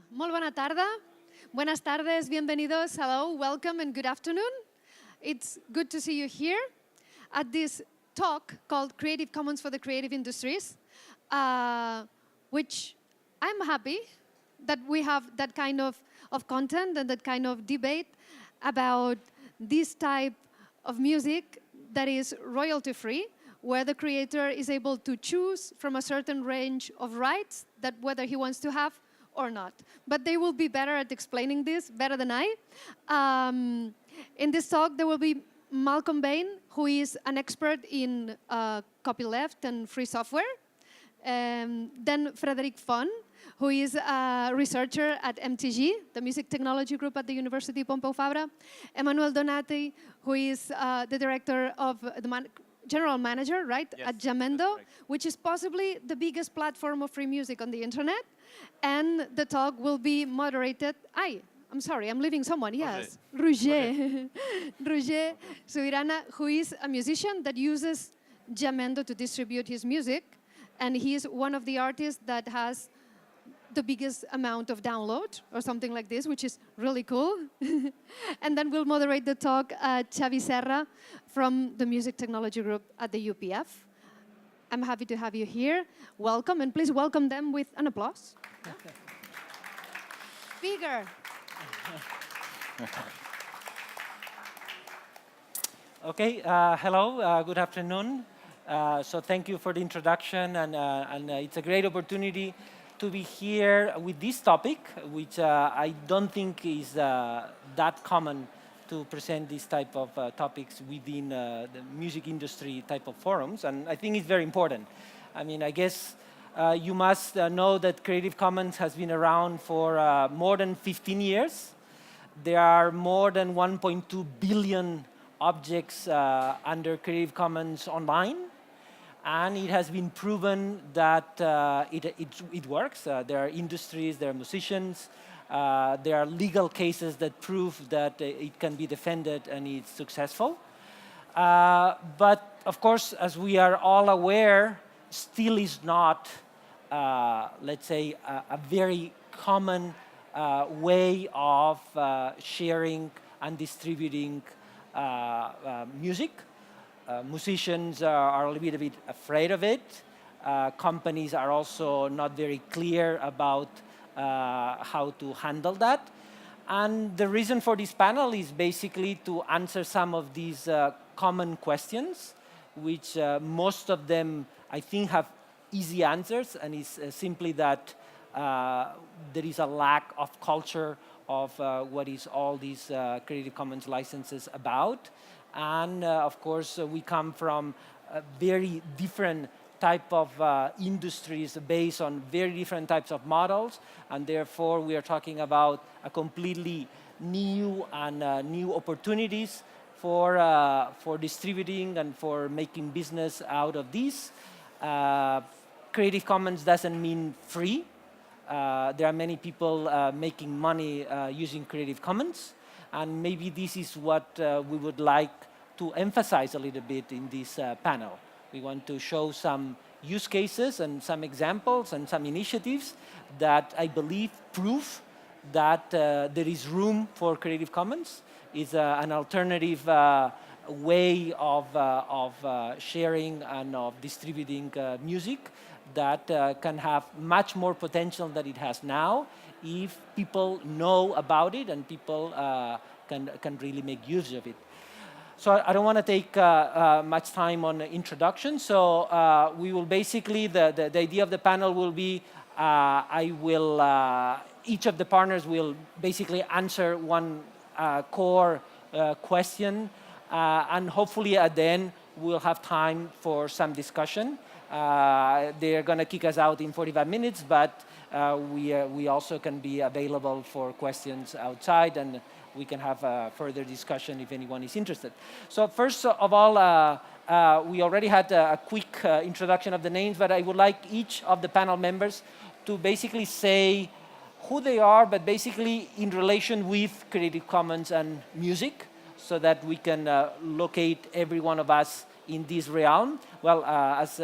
Molt bona tarda. Buenas tardes, bienvenidos, hello, welcome and good afternoon. It's good to see you here at this talk called Creative Commons for the Creative Industries, which I'm happy that we have that kind of content and that kind of debate about this type of music that is royalty-free, where the creator is able to choose from a certain range of rights that whether he wants to have or not. But they will be better at explaining this, better than I. In this talk, there will be Malcolm Bain, who is an expert in copyleft and free software. Then Frederic Fon, who is a researcher at MTG, the Music Technology Group at the University Pompeu Fabra. Emmanuel Donati, who is the director of the general manager, right, yes, at Jamendo, which is possibly the biggest platform of free music on the internet. And the talk will be moderated. I'm sorry, I'm leaving someone, yes. Roger. Roger Subirana, who is a musician that uses Jamendo to distribute his music. And he is one of the artists that has the biggest amount of download or something like this, which is really cool. And then we'll moderate the talk Xavi Serra from the Music Technology Group at the UPF. I'm happy to have you here. Welcome, and please welcome them with an applause. Bigger. Okay, hello, good afternoon. So thank you for the introduction, and it's a great opportunity to be here with this topic, which I don't think is that common to present this type of topics within the music industry type of forums, and I think it's very important. I mean, I guess you must know that Creative Commons has been around for more than 15 years. There are more than 1.2 billion objects under Creative Commons online. And it has been proven that it works. There are industries, there are musicians, there are legal cases that prove that it can be defended and it's successful. But of course, as we are all aware, still is not, let's say, a very common way of sharing and distributing music. Musicians are a little bit afraid of it. Companies are also not very clear about how to handle that. And the reason for this panel is basically to answer some of these common questions, which most of them, I think, have easy answers, and it's simply that there is a lack of culture of what is all these Creative Commons licenses about. And of course, we come from very different type of industries based on very different types of models, and therefore we are talking about a completely new and new opportunities for distributing and for making business out of these. Creative Commons doesn't mean free. There are many people making money using Creative Commons. And maybe this is what we would like to emphasize a little bit in this panel. We want to show some use cases and some examples and some initiatives that I believe prove that there is room for Creative Commons. It's an alternative way of sharing and of distributing music that can have much more potential than it has now if people know about it and people can really make use of it. So I don't want to take much time on the introduction. So we will basically, the idea of the panel will be, each of the partners will basically answer one core question, and hopefully at the end we'll have time for some discussion. They're going to kick us out in 45 minutes, but we also can be available for questions outside, and we can have a further discussion if anyone is interested. So first of all, we already had a quick introduction of the names, but I would like each of the panel members to basically say who they are, but basically in relation with Creative Commons and music, so that we can locate every one of us in this realm? Well, as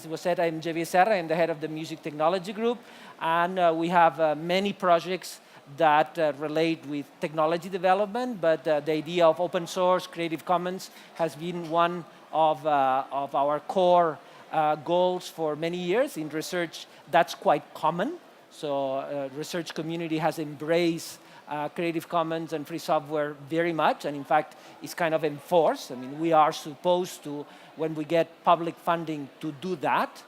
was said, I'm Javier Serra. I'm the head of the Music Technology Group, and we have many projects that relate with technology development, but the idea of open source, Creative Commons has been one of our core goals for many years. In research, that's quite common. So research community has embraced Creative Commons and free software very much, and in fact, it's kind of enforced. I mean, we are supposed to, when we get public funding, to do that,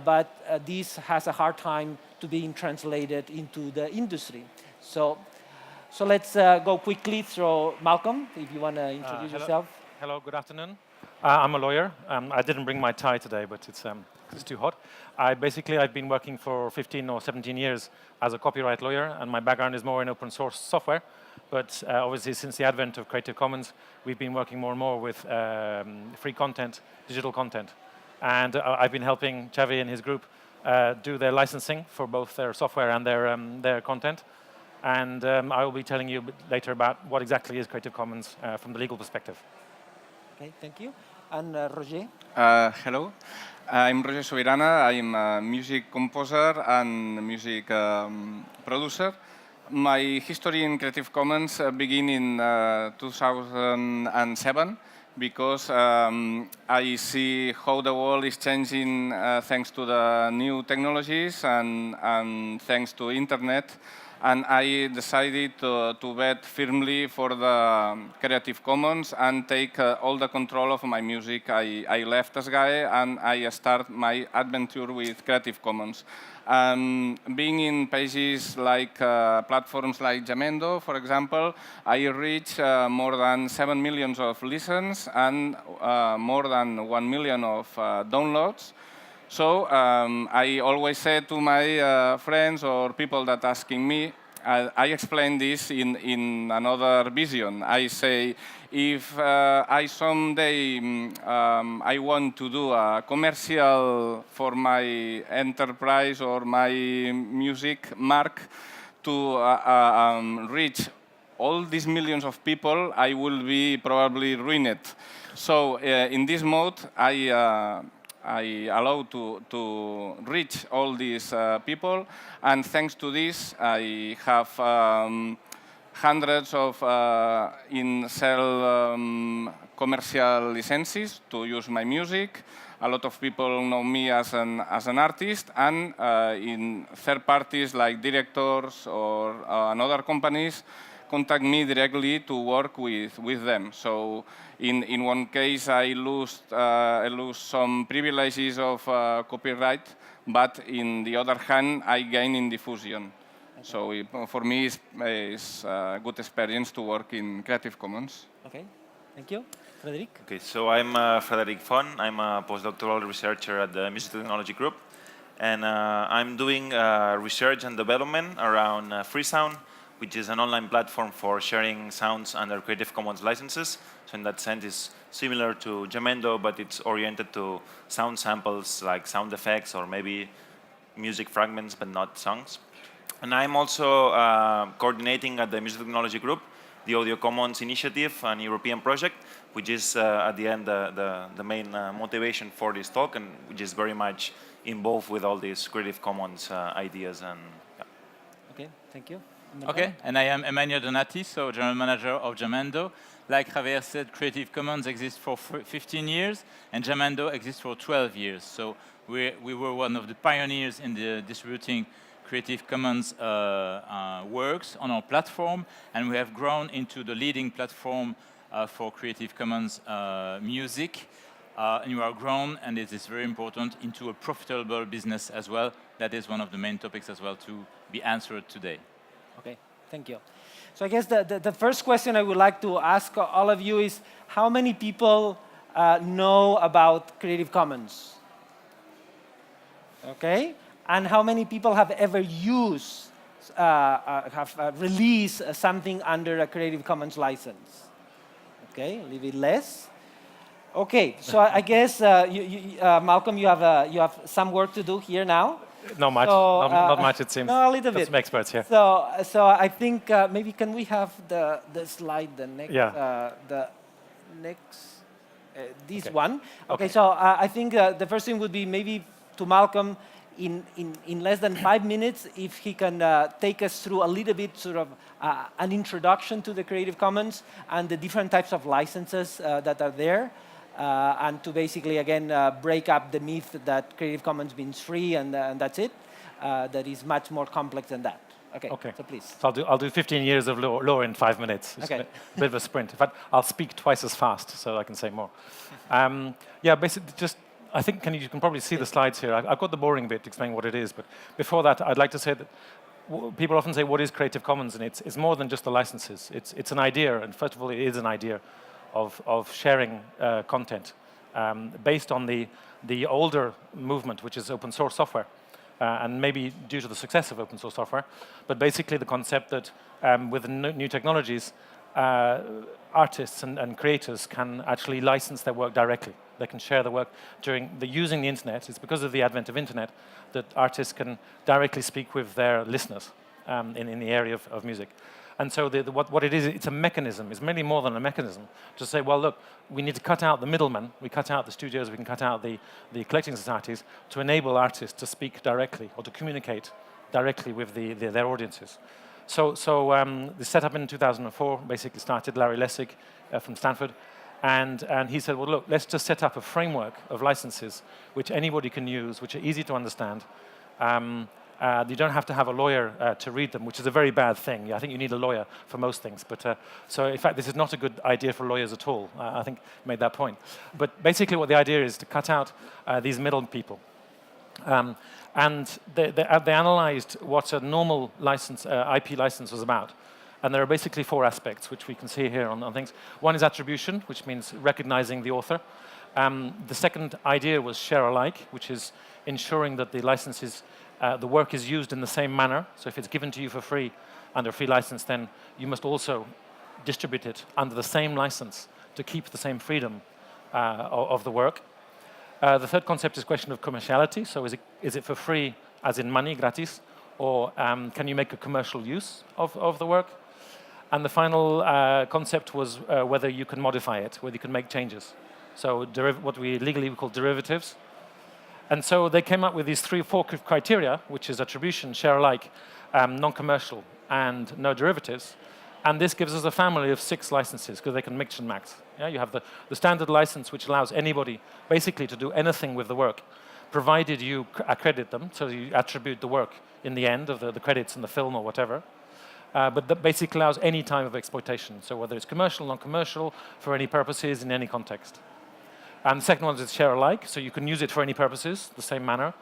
but this has a hard time to being translated into the industry. So let's go quickly through Malcolm, if you want to introduce yourself. Hello, good afternoon. I'm a lawyer. I didn't bring my tie today, but it's too hot. I've been working for 15 or 17 years as a copyright lawyer, and my background is more in open source software. But obviously, since the advent of Creative Commons, we've been working more and more with free content, digital content. And I've been helping Xavi and his group do their licensing for both their software and their content. And I will be telling you a bit later about what exactly is Creative Commons from the legal perspective. Okay, thank you. And Roger? Hello, I'm Roger Sobirana. I'm a music composer and music producer. My history in Creative Commons began in 2007 because I see how the world is changing thanks to the new technologies and thanks to internet. And I decided to bet firmly for the Creative Commons and take all the control of my music. I left this guy and I start my adventure with Creative Commons. Being in pages like platforms like Jamendo, for example, I reach more than 7 million of listens and more than 1 million of downloads. So I always say to my friends or people that asking me, I explain this in another vision. I say, if I someday I want to do a commercial for my enterprise or my music mark to reach all these millions of people, I will be probably ruined. So in this mode, I allow to reach all these people, and thanks to this, I have hundreds of in-sell commercial licenses to use my music. A lot of people know me as an artist, and in third parties like directors or other companies contact me directly to work with them. So in one case, I lose some privileges of copyright, but in the other hand, I gain in diffusion. Okay. So for me, it's a good experience to work in Creative Commons. Okay, thank you. Frederic? Okay, so I'm Frederic Fon. I'm a postdoctoral researcher at the Music Technology Group. And I'm doing research and development around Freesound, which is an online platform for sharing sounds under Creative Commons licenses. So in that sense, it's similar to Jamendo, but it's oriented to sound samples like sound effects or maybe music fragments, but not songs. And I'm also coordinating at the Music Technology Group the Audio Commons Initiative, an European project, which is at the end the main motivation for this talk, and which is very much involved with all these Creative Commons ideas. And yeah. Okay, thank you. Okay, and I am Emmanuel Donati, so General Manager of Jamendo. Like Javier said, Creative Commons exists for 15 years, and Jamendo exists for 12 years. So we were one of the pioneers in the distributing Creative Commons works on our platform, and we have grown into the leading platform for Creative Commons music. And we are grown, and it is very important, into a profitable business as well. That is one of the main topics as well to be answered today. Okay, thank you. So I guess the first question I would like to ask all of you is, how many people know about Creative Commons? Okay, and how many people have ever used, released something under a Creative Commons license? Okay, a little bit less. Okay, so I guess, Malcolm, you have some work to do here now. Not much. So, not much, it seems. No, a little bit. Some experts here. So I think maybe can we have the slide, the next, Yeah. the next. this Okay. one. Okay, Okay. so I think the first thing would be maybe to Malcolm, in less than 5 minutes, if he can take us through a little bit sort of an introduction to the Creative Commons and the different types of licenses that are there, and to basically, again, break up the myth that Creative Commons means free and that's it. That is much more complex than that. Okay, Okay. so please. So I'll do 15 years of law in 5 minutes. It's Okay. a bit of a sprint. In fact, I'll speak twice as fast so I can say more. Yeah, basically, just I think you can probably see the slides here. I've got the boring bit to explain what it is, but before that, I'd like to say that people often say, "What is Creative Commons?" And it's more than just the licenses. It's an idea, and first of all, it is an idea of sharing content based on the older movement, which is open source software. And maybe due to the success of open source software, but basically the concept that with the new technologies, artists and creators can actually license their work directly. They can share the work using the internet. It's because of the advent of internet that artists can directly speak with their listeners in the area of music. And so what it is, it's a mechanism. It's many more than a mechanism to say, well, look, we need to cut out the middlemen. We cut out the studios. We can cut out the collecting societies to enable artists to speak directly or to communicate directly with their audiences. So the setup in 2004 basically started Larry Lessig from Stanford. And he said, well, look, let's just set up a framework of licenses which anybody can use, which are easy to understand. You don't have to have a lawyer to read them, which is a very bad thing. I think you need a lawyer for most things. But so, in fact, this is not a good idea for lawyers at all. I think I made that point. But basically what the idea is to cut out these middle people. And they analyzed what a normal license, IP license was about. And there are basically 4 aspects, which we can see here on things. One is attribution, which means recognizing the author. The second idea was share alike, which is ensuring that the licenses, the work is used in the same manner. So if it's given to you for free under a free license, then you must also distribute it under the same license to keep the same freedom of the work. The third concept is question of commerciality. So is it for free, as in money, gratis, or can you make a commercial use of the work? And the final concept was whether you can modify it, whether you can make changes. So what we legally call derivatives. And so they came up with these 3 or 4 criteria, which is attribution, share alike, non-commercial, and no derivatives. And this gives us a family of 6 licenses, because they can mix and match. Yeah, you have the standard license, which allows anybody basically to do anything with the work, provided you accredit them, so you attribute the work in the end of the credits in the film or whatever. But that basically allows any type of exploitation, so whether it's commercial, non-commercial, for any purposes, in any context. And the second one is share alike, so you can use it for any purposes, the same manner,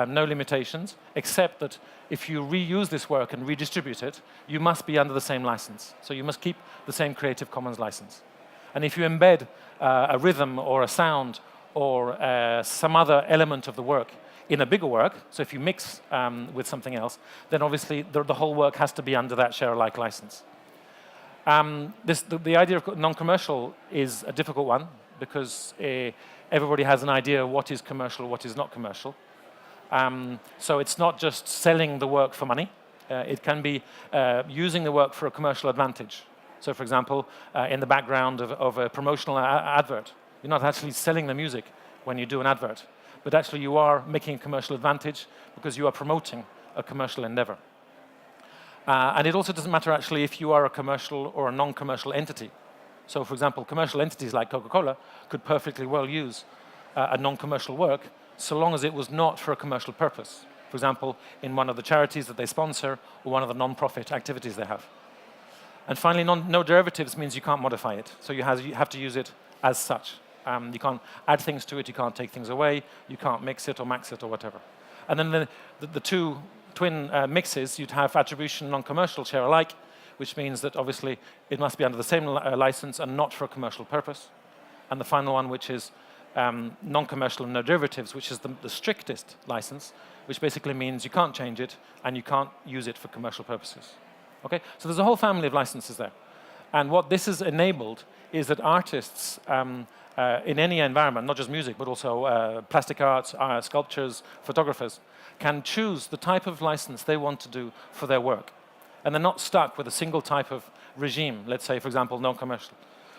no limitations, except that if you reuse this work and redistribute it, you must be under the same license. So you must keep the same Creative Commons license. And if you embed a rhythm or a sound or some other element of the work in a bigger work, so if you mix with something else, then obviously the whole work has to be under that share alike license. The idea of non-commercial is a difficult one, because everybody has an idea of what is commercial, what is not commercial. So it's not just selling the work for money. It can be using the work for a commercial advantage. So, for example, in the background of a promotional advert, you're not actually selling the music when you do an advert, but actually you are making a commercial advantage because you are promoting a commercial endeavor. And it also doesn't matter actually if you are a commercial or a non-commercial entity. So, for example, commercial entities like Coca-Cola could perfectly well use a non-commercial work so long as it was not for a commercial purpose. For example, in one of the charities that they sponsor or one of the non-profit activities they have. And finally, no derivatives means you can't modify it. So you have to use it as such. You can't add things to it, you can't take things away, you can't mix it or max it or whatever. And then the 2 twin mixes, you'd have attribution, non-commercial, share alike, which means that obviously it must be under the same license and not for a commercial purpose. And the final one, which is non-commercial and no derivatives, which is the strictest license, which basically means you can't change it and you can't use it for commercial purposes. Okay? So there's a whole family of licenses there. And what this has enabled is that artists in any environment, not just music, but also plastic arts, sculptures, photographers, can choose the type of license they want to do for their work. And they're not stuck with a single type of regime, let's say, for example, non-commercial.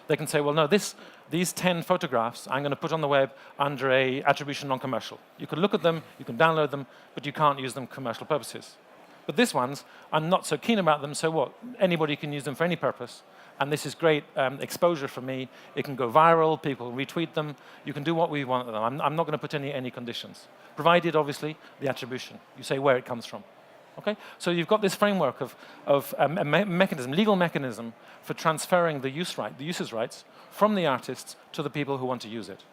They can say, well, no, this these 10 photographs I'm going to put on the web under a attribution non-commercial. You can look at them, you can download them, but you can't use them for commercial purposes. But these ones, I'm not so keen about them, so what? Anybody can use them for any purpose. And this is great exposure for me. It can go viral, people retweet them. You can do what we want with them. I'm not going to put any conditions. Provided, obviously, the attribution. You say where it comes from. Okay? So you've got this framework of a mechanism, legal mechanism for transferring the user's rights from the artists to the people who want to use it.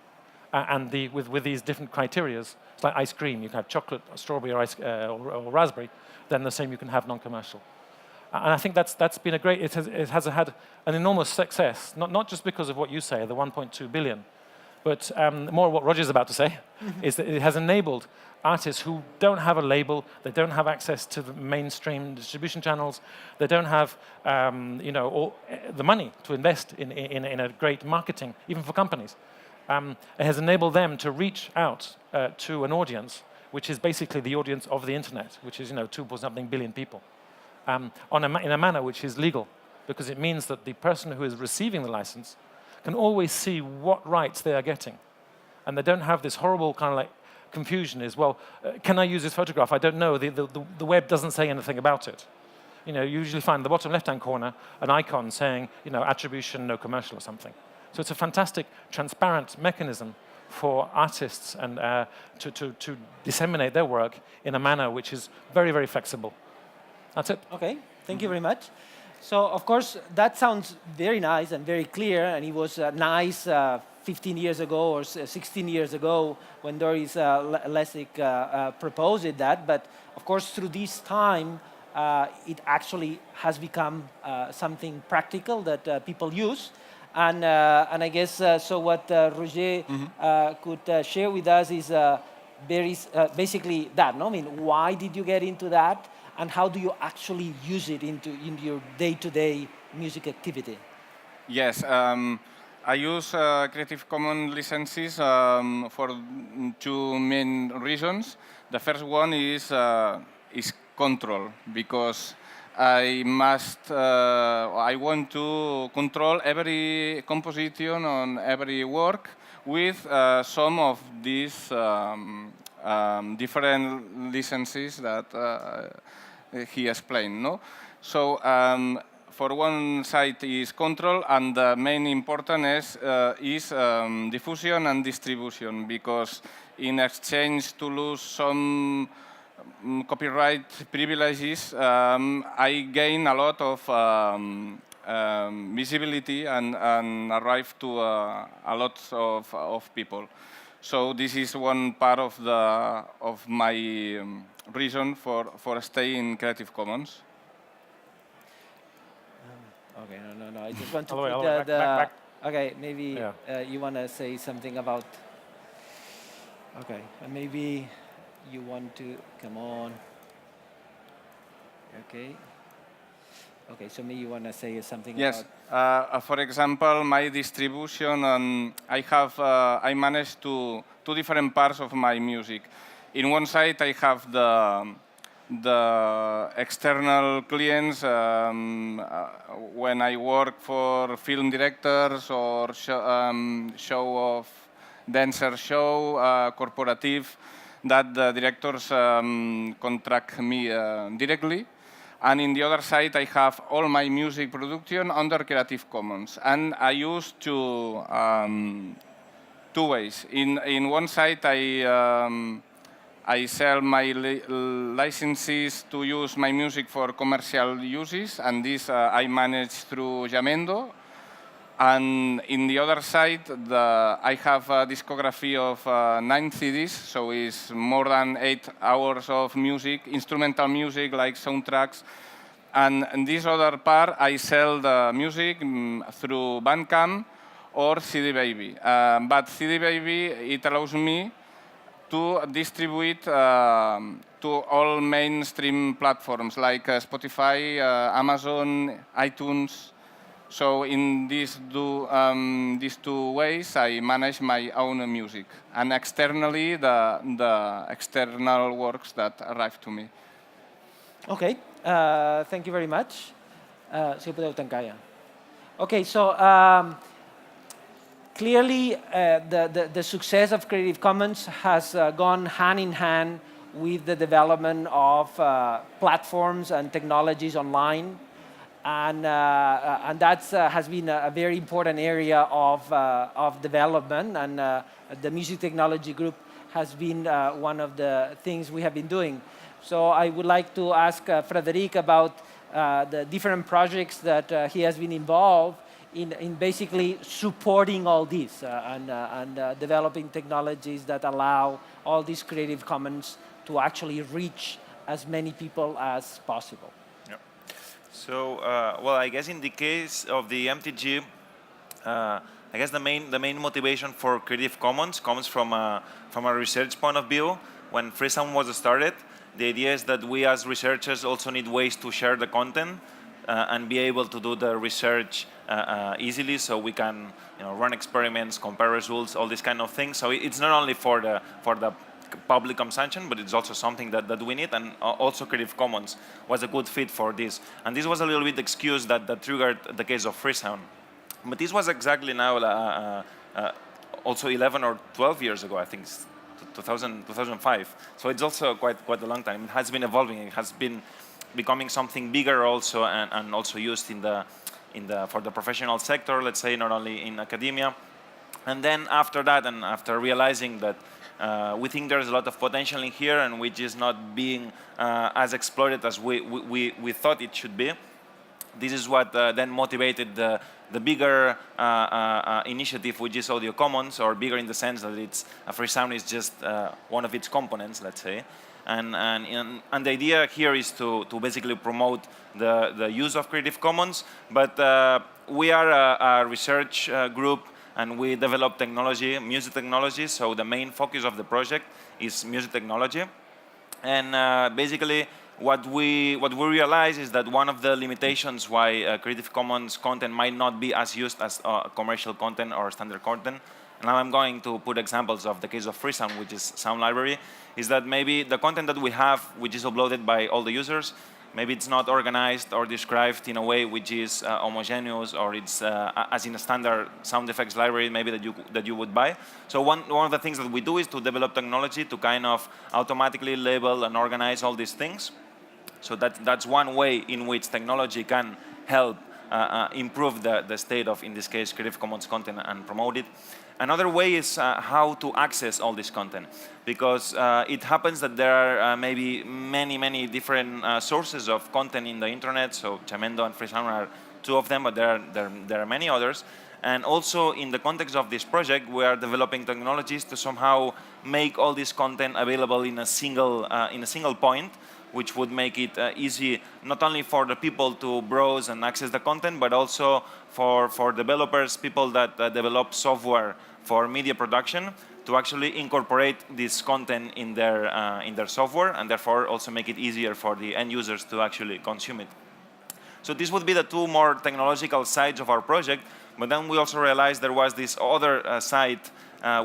And with these different criteria, it's like ice cream. You can have chocolate, strawberry, or raspberry. Then the same you can have non-commercial. And I think that's been a great, it has had an enormous success, not just because of what you say, the 1.2 billion, but more what Roger's about to say, is that it has enabled artists who don't have a label, they don't have access to the mainstream distribution channels, they don't have the money to invest in a great marketing, even for companies. It has enabled them to reach out to an audience, which is basically the audience of the internet, which is 2.something billion people, in a manner which is legal, because it means that the person who is receiving the license can always see what rights they are getting. And they don't have this horrible kind of like confusion is, well, can I use this photograph? I don't know. The web doesn't say anything about it. You usually find in the bottom left-hand corner an icon saying, attribution, no commercial or something. So it's a fantastic, transparent mechanism for artists and to disseminate their work in a manner which is very, very flexible. That's it. Okay, thank you very much. So, of course, that sounds very nice and very clear, and it was nice 15 years ago or 16 years ago when Doris Lessig proposed that. But, of course, through this time, it actually has become something practical that people use. And I guess so what Roger could share with us is basically that. No? I mean, why did you get into that? And how do you actually use it in your day-to-day music activity? Yes, I use Creative Commons licenses for two main reasons. The first one is control, because I want to control every composition on every work with some of these different licenses that he explained. No? So for one side is control, and the main important is diffusion and distribution, because in exchange to lose some copyright privileges, I gain a lot of visibility and arrive to a lot of people. So this is one part of my reason for staying in Creative Commons. Okay, no. I just want to put back. Okay, maybe yeah. You want to say something about. Okay, and maybe you want to come on. Okay. Okay, so maybe you want to say something yes. about. Yes. For example, my distribution, I manage two different parts of my music. In one side, I have the external clients when I work for film directors or show of dancer show, corporative, that the directors contract me directly. And in the other side, I have all my music production under Creative Commons. And I use two ways. In one side, I sell my licenses to use my music for commercial uses, and this I manage through Jamendo. And in the other side, I have a discography of 9 CDs, so it's more than 8 hours of music, instrumental music like soundtracks. And in this other part, I sell the music through Bandcamp or CD Baby. But CD Baby, it allows me to distribute to all mainstream platforms like Spotify, Amazon, iTunes. So in these two ways, I manage my own music, and externally the external works that arrive to me. Okay, thank you very much. Si podeu tancar ja. Okay, so clearly, the success of Creative Commons has gone hand in hand with the development of platforms and technologies online. And that has been a very important area of development. And the Music Technology Group has been one of the things we have been doing. So I would like to ask Frédéric about the different projects that he has been involved in basically supporting all this and developing technologies that allow all these Creative Commons to actually reach as many people as possible. Yeah. So, well, I guess in the case of the MTG, I guess the main motivation for Creative Commons comes from a research point of view. When Freesound was started, the idea is that we as researchers also need ways to share the content and be able to do the research easily, so we can run experiments, compare results, all these kind of things. So it's not only for the public consumption, but it's also something that we need, and also Creative Commons was a good fit for this. And this was a little bit the excuse that triggered the case of Freesound. But this was exactly now also 11 or 12 years ago, I think, 2005. So it's also quite a long time. It has been evolving. It has been becoming something bigger also, and also used for the professional sector, let's say, not only in academia. And then after that, and after realizing that we think there's a lot of potential in here, and which is not being as exploited as we thought it should be, this is what then motivated the bigger initiative, which is Audio Commons, or bigger in the sense that it's Freesound is just one of its components, let's say. And the idea here is to basically promote the use of Creative Commons. But we are a research group, and we develop technology, music technology. So the main focus of the project is music technology. And basically, what we realize is that one of the limitations why Creative Commons content might not be as used as commercial content or standard content. Now I'm going to put examples of the case of Freesound, which is sound library, is that maybe the content that we have, which is uploaded by all the users, maybe it's not organized or described in a way which is homogeneous, or it's as in a standard sound effects library maybe that you would buy. So one of the things that we do is to develop technology to kind of automatically label and organize all these things. So that's one way in which technology can help improve the state of, in this case, Creative Commons content and promote it. Another way is how to access all this content, because it happens that there are maybe many different sources of content in the internet. So Jamendo and Freesound are two of them, but there are many others. And also in the context of this project, we are developing technologies to somehow make all this content available in a single point, which would make it easy not only for the people to browse and access the content, but also for developers, people that develop software for media production, to actually incorporate this content in their software, and therefore also make it easier for the end users to actually consume it. So this would be the two more technological sides of our project. But then we also realized there was this other side,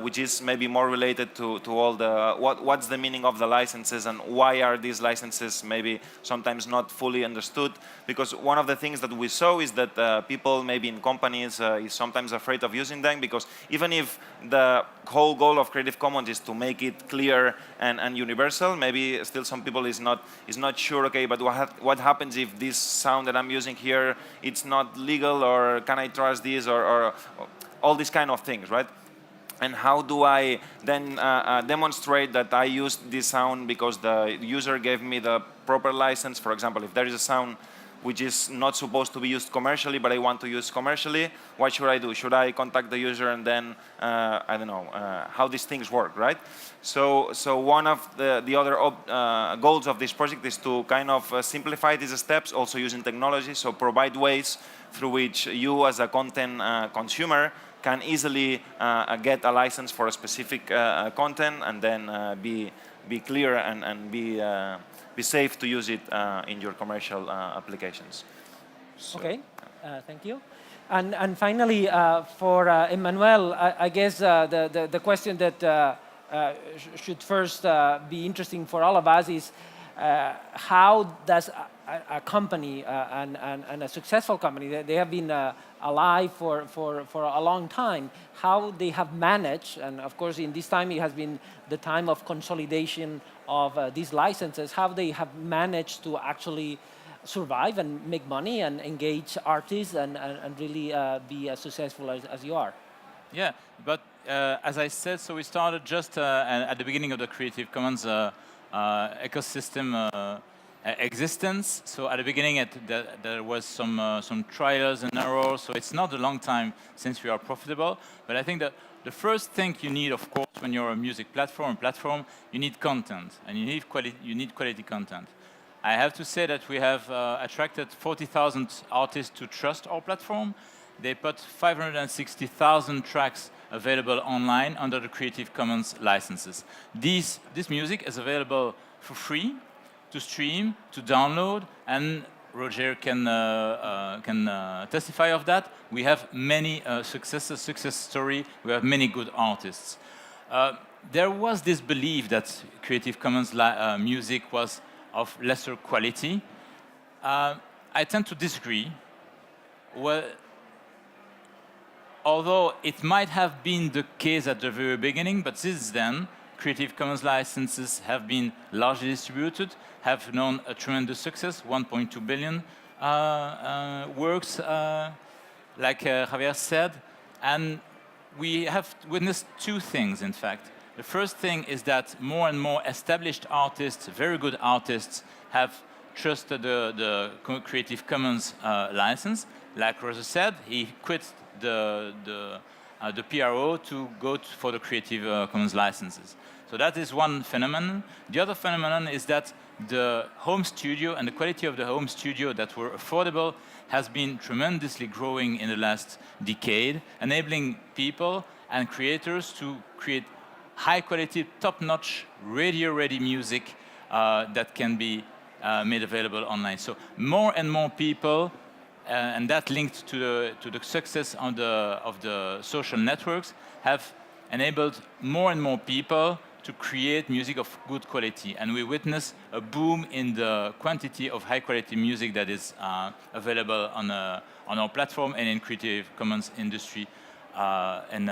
which is maybe more related to all the what's the meaning of the licenses, and why are these licenses maybe sometimes not fully understood. Because one of the things that we saw is that people maybe in companies is sometimes afraid of using them, because even if the whole goal of Creative Commons is to make it clear and universal, maybe still some people is not sure, okay, but what happens if this sound that I'm using here, it's not legal, or can I trust this, or all these kind of things, right? And how do I then demonstrate that I used this sound because the user gave me the proper license? For example, if there is a sound which is not supposed to be used commercially, but I want to use commercially, what should I do? Should I contact the user and then, I don't know, how these things work, right? So one of the other goals of this project is to kind of simplify these steps, also using technology, so provide ways through which you as a content consumer can easily get a license for a specific content, and then be clear and be safe to use it in your commercial applications. So, okay, thank you. And finally, for Emmanuel, I guess the question that should first be interesting for all of us is, how does a company and a successful company, they have been alive for a long time, how they have managed, and of course in this time it has been the time of consolidation of these licenses, how they have managed to actually survive and make money and engage artists and really be as successful as you are. Yeah, but as I said, so we started just at the beginning of the Creative Commons ecosystem existence. So at the beginning, there was some trials and errors. So it's not a long time since we are profitable. But I think that the first thing you need, of course, when you're a music platform, you need content, and you need quality content. I have to say that we have attracted 40,000 artists to trust our platform. They put 560,000 tracks available online under the Creative Commons licenses. This music is available for free to stream, to download, and Roger can testify of that. We have many success story. We have many good artists. There was this belief that Creative Commons music was of lesser quality. I tend to disagree. Well, although it might have been the case at the very beginning, but since then, Creative Commons licenses have been largely distributed, have known a tremendous success, 1.2 billion works, like Javier said, and we have witnessed two things, in fact. The first thing is that more and more established artists, very good artists, have trusted the Creative Commons license. Like Rosa said, he quit the PRO to go for the Creative Commons licenses. So that is one phenomenon. The other phenomenon is that the home studio and the quality of the home studio that were affordable has been tremendously growing in the last decade, enabling people and creators to create high-quality, top-notch, radio-ready music that can be made available online. So more and more people, and that linked to the success of the social networks, have enabled more and more people to create music of good quality. And we witness a boom in the quantity of high-quality music that is available on our platform and in Creative Commons industry in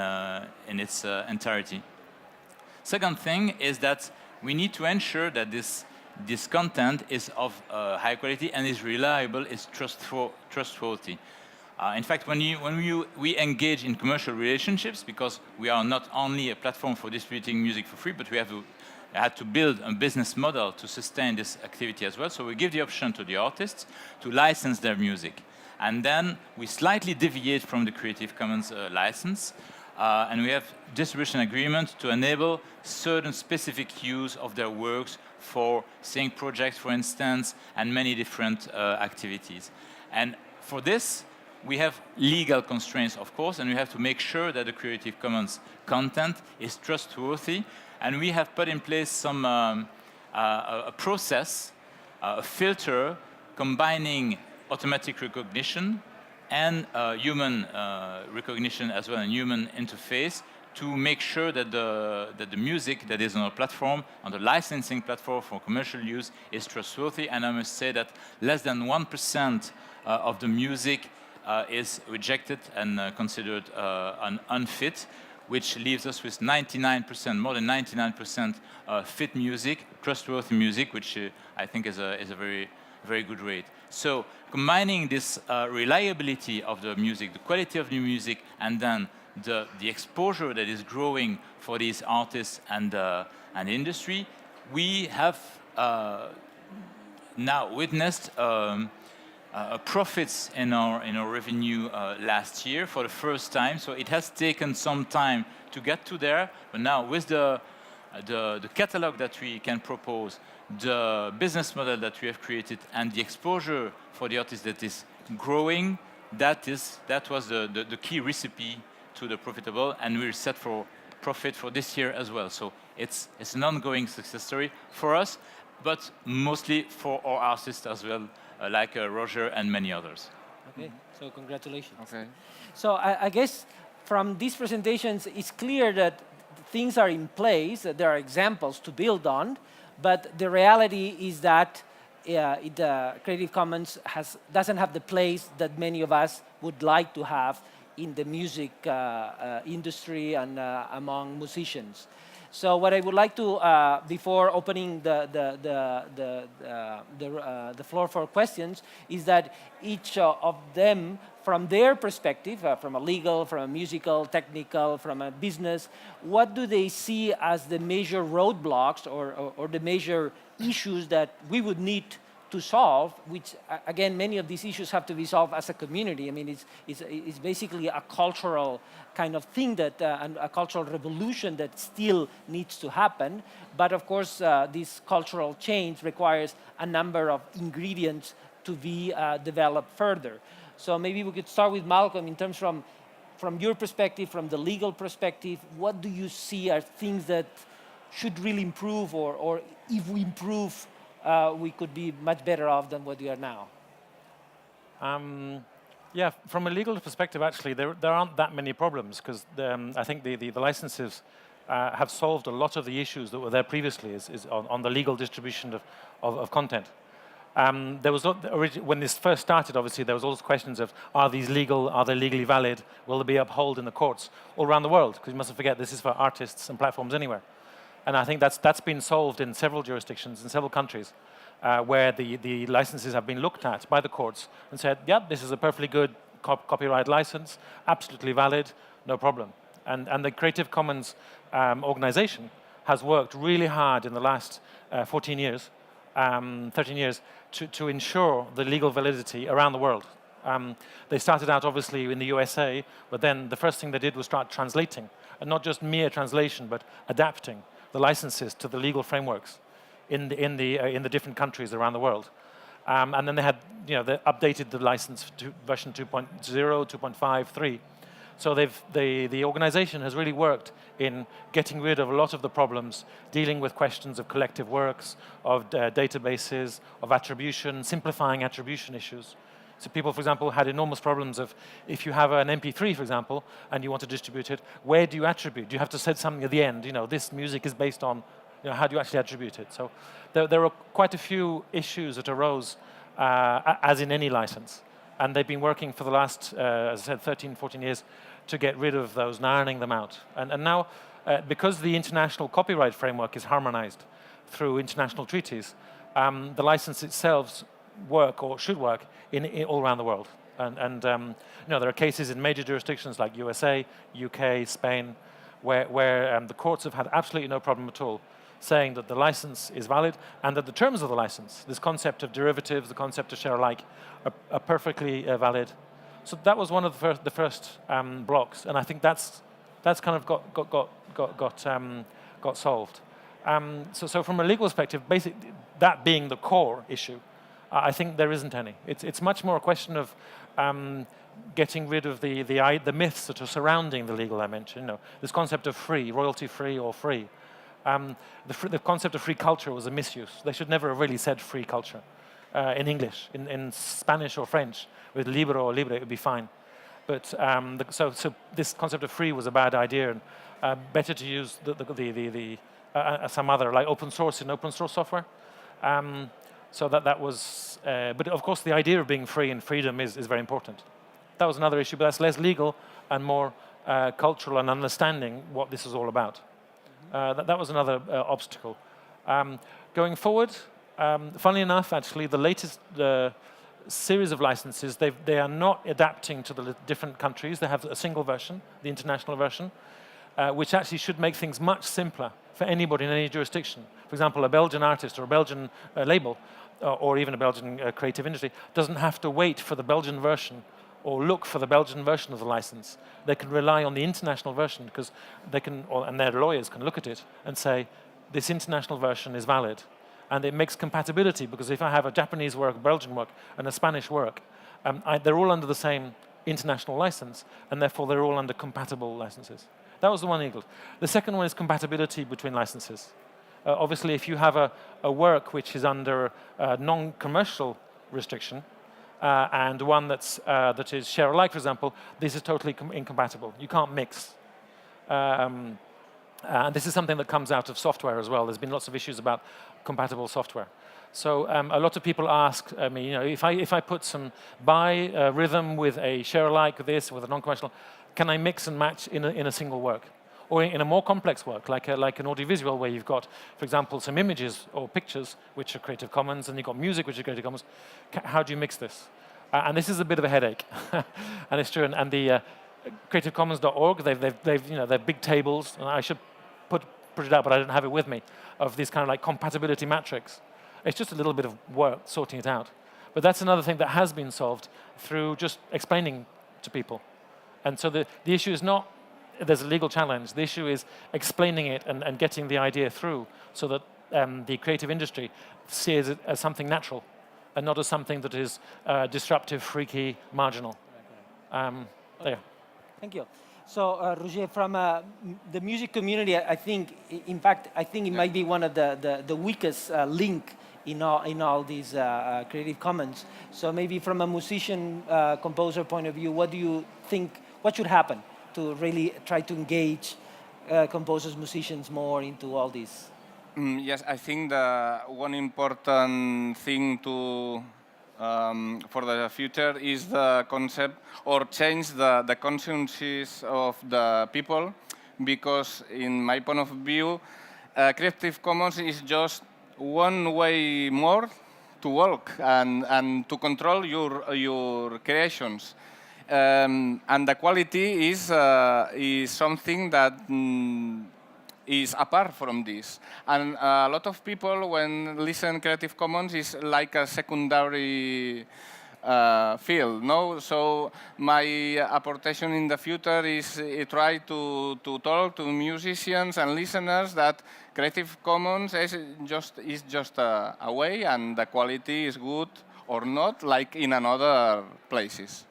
its entirety. Second thing is that we need to ensure that this content is of high quality and is reliable, is trustworthy. In fact, when we engage in commercial relationships, because we are not only a platform for distributing music for free, but we had to build a business model to sustain this activity as well. So we give the option to the artists to license their music. And then we slightly deviate from the Creative Commons license. And we have distribution agreement to enable certain specific use of their works for sync projects, for instance, and many different activities. And for this, we have legal constraints, of course, and we have to make sure that the Creative Commons content is trustworthy. And we have put in place a process, a filter, combining automatic recognition and human recognition as well, and human interface, to make sure that the music that is on our platform, on the licensing platform for commercial use, is trustworthy. And I must say that less than 1% of the music is rejected and considered unfit, which leaves us with 99%, more than 99% fit music, trustworthy music, which I think is a very, very good rate. So combining this reliability of the music, the quality of the music, and then the exposure that is growing for these artists and the industry, we have now witnessed profits in our revenue last year for the first time. So it has taken some time to get to there, but now with the catalog that we can propose, the business model that we have created, and the exposure for the artists that is growing, that was the key recipe to the profitable, and we're set for profit for this year as well. So it's an ongoing success story for us, but mostly for our artists as well, like Roger and many others. Okay, so congratulations. Okay. So I guess from these presentations, it's clear that things are in place, that there are examples to build on, But the reality is that Creative Commons doesn't have the place that many of us would like to have in the music industry and among musicians. So what I would like to, before opening the floor for questions, is that each of them, from their perspective, from a legal, from a musical, technical, from a business, what do they see as the major roadblocks or the major issues that we would need to solve, which, again, many of these issues have to be solved as a community. I mean, it's basically a cultural kind of thing that, and a cultural revolution that still needs to happen. But of course, this cultural change requires a number of ingredients to be developed further. So maybe we could start with Malcolm in terms from your perspective, from the legal perspective, what do you see are things that should really improve, or if we improve, we could be much better off than what we are now? Yeah, from a legal perspective, actually, there aren't that many problems, because I think the licenses have solved a lot of the issues that were there previously is on the legal distribution of content. There was when this first started, obviously, there was all those questions of, are these legal, are they legally valid, will they be upheld in the courts all around the world? Because you mustn't forget, this is for artists and platforms anywhere. And I think that's been solved in several jurisdictions, in several countries, where the licenses have been looked at by the courts and said, yeah, this is a perfectly good copyright license, absolutely valid, no problem. And the Creative Commons organization has worked really hard in the last 13 years, to ensure the legal validity around the world. They started out, obviously, in the USA, but then the first thing they did was start translating, and not just mere translation, but adapting the licenses to the legal frameworks in the different countries around the world. And then they had, they updated the license to version 2.0, 2.5, 3. So the organization has really worked in getting rid of a lot of the problems, dealing with questions of collective works, of databases, of attribution, simplifying attribution issues. So people, for example, had enormous problems of, if you have an MP3, for example, and you want to distribute it, where do you attribute? Do you have to say something at the end? This music is based on, how do you actually attribute it? So there are quite a few issues that arose, as in any license. And they've been working for the last, as I said, 13, 14 years to get rid of those and ironing them out. And now, because the international copyright framework is harmonized through international treaties, the license itself work, or should work, in all around the world. And there are cases in major jurisdictions like USA, UK, Spain, where the courts have had absolutely no problem at all saying that the license is valid and that the terms of the license, this concept of derivatives, the concept of share alike, are perfectly valid. So that was one of the first blocks, and I think that's kind of got solved. So from a legal perspective, basically that being the core issue, I think there isn't any. It's much more a question of getting rid of the myths that are surrounding the legal dimension. This concept of free, royalty-free or free. The concept of free culture was a misuse. They should never have really said free culture in English. In Spanish or French, with libro or libre, it would be fine. But so this concept of free was a bad idea, and better to use some other, like open source in open source software. So that was, but of course the idea of being free and freedom is very important. That was another issue, but that's less legal and more cultural and understanding what this is all about. That was another obstacle. Going forward, funnily enough, actually, the latest series of licenses, they are not adapting to the different countries. They have a single version, the international version, which actually should make things much simpler for anybody in any jurisdiction. For example, a Belgian artist or a Belgian label, or even a Belgian creative industry, doesn't have to wait for the Belgian version or look for the Belgian version of the license. They can rely on the international version, because they can, and their lawyers can look at it and say, this international version is valid. And it makes compatibility, because if I have a Japanese work, Belgian work, and a Spanish work, they're all under the same international license, and therefore they're all under compatible licenses. That was the one eagle. The second one is compatibility between licenses. Obviously, if you have a work which is under non-commercial restriction, and one that is share alike, for example, this is totally incompatible. You can't mix. And this is something that comes out of software as well. There's been lots of issues about compatible software. So a lot of people ask me, you know, if I put some rhythm with a share alike, this with a non-commercial, can I mix and match in a single work? Or in a more complex work, like an audiovisual, where you've got, for example, some images or pictures which are Creative Commons, and you've got music which is Creative Commons. How do you mix this? And this is a bit of a headache, and it's true. And the CreativeCommons.org, they've big tables, and I should put it out, but I don't have it with me, of these kind of like compatibility matrix. It's just a little bit of work sorting it out, but that's another thing that has been solved through just explaining to people. And so the issue is not there's a legal challenge. The issue is explaining it and getting the idea through so that the creative industry sees it as something natural and not as something that is disruptive, freaky, marginal. There. Thank you. So, Roger, from the music community, I think, in fact, it might be one of the weakest link in all these Creative Commons. So maybe from a musician, composer point of view, what do you think, what should happen to really try to engage composers, musicians more into all this? Yes, I think the one important thing to for the future is the concept or change the consciences of the people, because in my point of view, Creative Commons is just one way more to work and to control your creations. And the quality is something that is apart from this. And a lot of people, when listen Creative Commons, is like a secondary field, no? So my apportation in the future is try to talk to musicians and listeners that Creative Commons is just a way, and the quality is good or not, like in another places.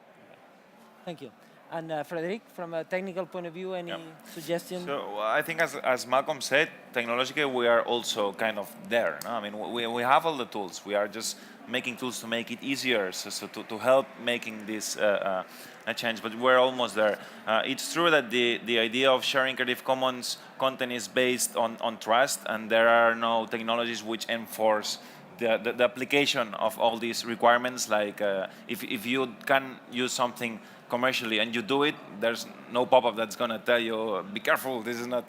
Thank you. And Frederic, from a technical point of view, any suggestions? So I think, as Malcolm said, technologically we are also kind of there. No? I mean, we have all the tools. We are just making tools to make it easier, so to help making this a change. But we're almost there. It's true that the idea of sharing Creative Commons content is based on trust, and there are no technologies which enforce the application of all these requirements. Like if you can use something commercially and you do it, there's no pop-up that's going to tell you, be careful, this is not,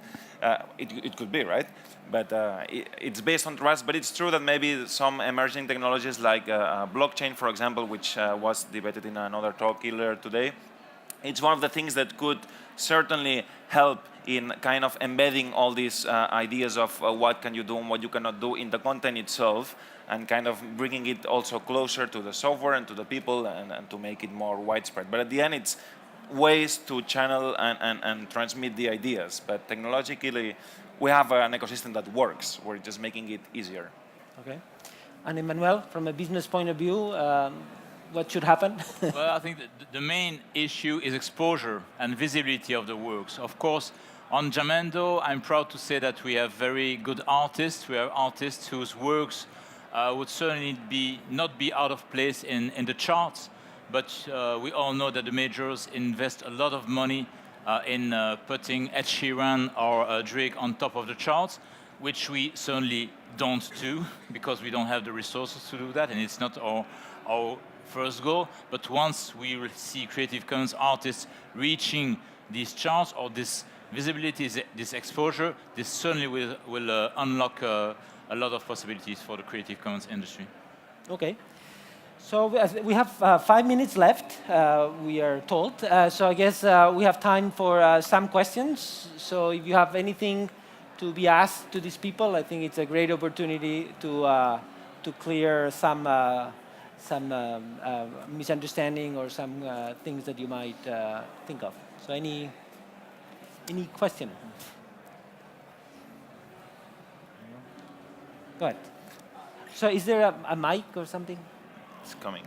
it could be, right? But it's based on trust. But it's true that maybe some emerging technologies like blockchain, for example, which was debated in another talk earlier today, it's one of the things that could certainly help in kind of embedding all these ideas of what can you do and what you cannot do in the content itself, and kind of bringing it also closer to the software and to the people, and to make it more widespread. But at the end, it's ways to channel and transmit the ideas. But technologically, we have an ecosystem that works. We're just making it easier. Okay. And Emmanuel, from a business point of view, what should happen? Well, I think the main issue is exposure and visibility of the works. Of course, on Jamendo, I'm proud to say that we have very good artists. We have artists whose works would certainly not be out of place in the charts, but we all know that the majors invest a lot of money in putting Ed Sheeran or Drake on top of the charts, which we certainly don't do because we don't have the resources to do that, and it's not our first goal. But once we will see Creative Commons artists reaching these charts or this visibility, this exposure, this certainly will unlock a lot of possibilities for the Creative Commons industry. Okay. So we have 5 minutes left, we are told. So I guess we have time for some questions. So if you have anything to be asked to these people, I think it's a great opportunity to clear some misunderstanding or some things that you might think of. So any question? Go ahead. So is there a mic or something? It's coming.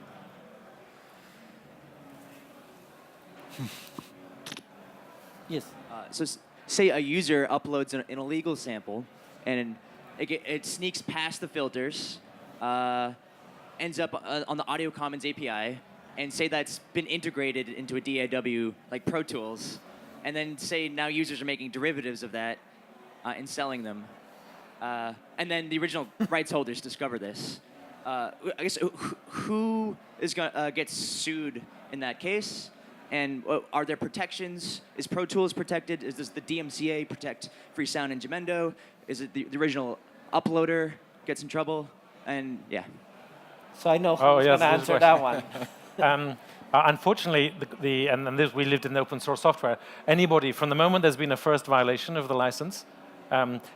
Yes. So say a user uploads an illegal sample, and it sneaks past the filters, ends up on the Audio Commons API, and say that's been integrated into a DAW like Pro Tools, and then say now users are making derivatives of that and selling them. And then the original rights holders discover this. I guess who is gonna get sued in that case? And are there protections? Is Pro Tools protected? Does the DMCA protect free sound in Jamendo? Is it the original uploader gets in trouble? And yeah. So I know who's going to answer that one. Unfortunately, and this, we lived in open source software. Anybody, from the moment there's been a first violation of the license,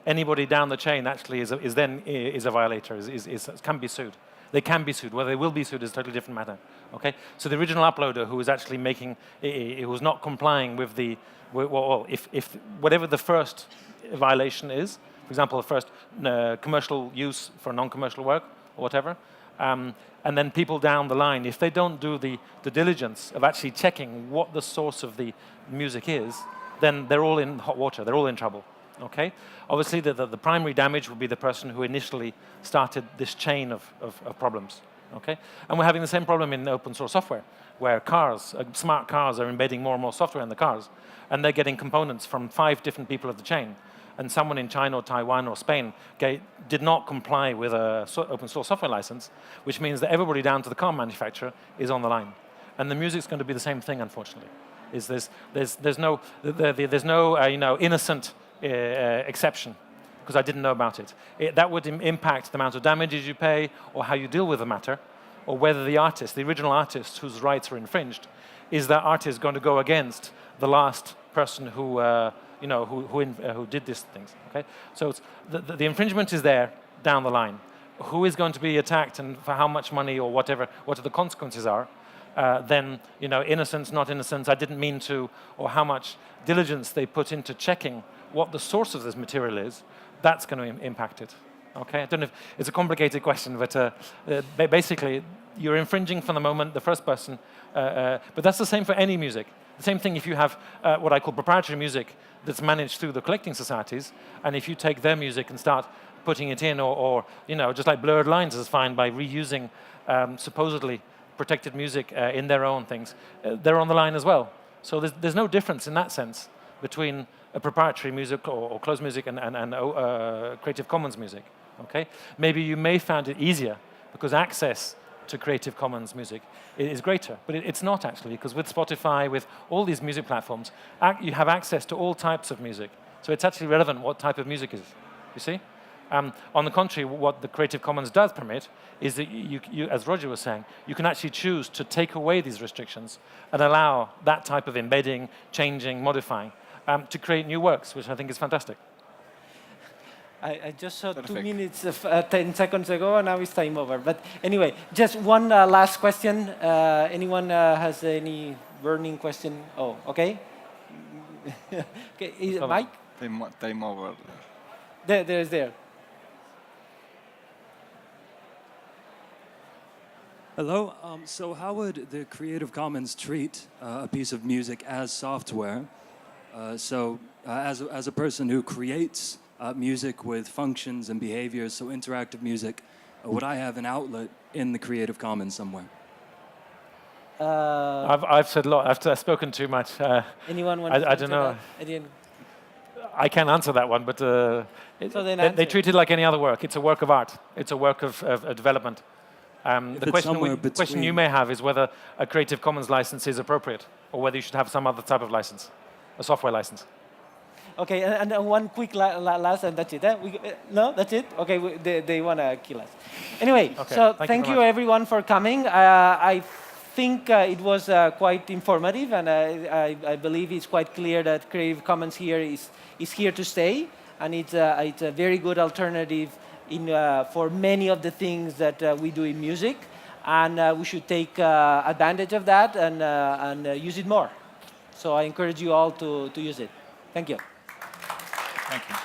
anybody down the chain actually is a violator, can be sued. They can be sued. Whether they will be sued is a totally different matter. Okay, so the original uploader who was actually making, it was not complying with the, well, if whatever the first violation is, for example, the first commercial use for non-commercial work or whatever, and then people down the line, if they don't do the diligence of actually checking what the source of the music is, then they're all in hot water. They're all in trouble. Okay? Obviously, the primary damage would be the person who initially started this chain of problems. Okay? And we're having the same problem in open source software, where cars, smart cars, are embedding more and more software in the cars, and they're getting components from 5 different people of the chain. And someone in China or Taiwan or Spain did not comply with an open source software license, which means that everybody down to the car manufacturer is on the line. And the music's going to be the same thing, unfortunately. There's no innocent exception, because I didn't know about it. That would impact the amount of damages you pay, or how you deal with the matter, or whether the artist, the original artist whose rights are infringed, is that artist going to go against the last person who did these things. Okay, so it's the infringement is there down the line. Who is going to be attacked and for how much money or whatever? What the consequences are? Then innocence, not innocence. I didn't mean to, or how much diligence they put into checking what the source of this material is. That's going to impact it. Okay, I don't know if it's a complicated question, but basically you're infringing from the moment the first person. But that's the same for any music. The same thing if you have what I call proprietary music that's managed through the collecting societies, and if you take their music and start putting it in, or just like Blurred Lines is fine by reusing supposedly protected music in their own things, they're on the line as well. So there's no difference in that sense between a proprietary music or closed music and Creative Commons music. Okay, maybe you may find it easier because access to Creative Commons music is greater, but it's not actually, because with Spotify, with all these music platforms, you have access to all types of music. So it's actually relevant what type of music is, you see? On the contrary, what the Creative Commons does permit is that you, as Roger was saying, you can actually choose to take away these restrictions and allow that type of embedding, changing, modifying, to create new works, which I think is fantastic. I just saw 2 minutes of 10 seconds ago, and now it's time over. But anyway, just one last question. Anyone has any burning question? Oh, okay. Okay, is it Mike? Time over. There's there. Hello. So how would the Creative Commons treat a piece of music as software? As a person who creates music with functions and behaviors, so interactive music, would I have an outlet in the Creative Commons somewhere? I've said a lot. I've spoken too much. Anyone want to I don't know. I can't answer that one, but they treat it like any other work. It's a work of art. It's a work of development. The question you may have is whether a Creative Commons license is appropriate, or whether you should have some other type of license, a software license. Okay, and one quick last, and that's it. No, that's it? Okay, they want to kill us. Anyway, okay, so thank you everyone for coming. I think it was quite informative, and I believe it's quite clear that Creative Commons here is here to stay, and it's a very good alternative for many of the things that we do in music, and we should take advantage of that and use it more. So I encourage you all to use it. Thank you. Thank you.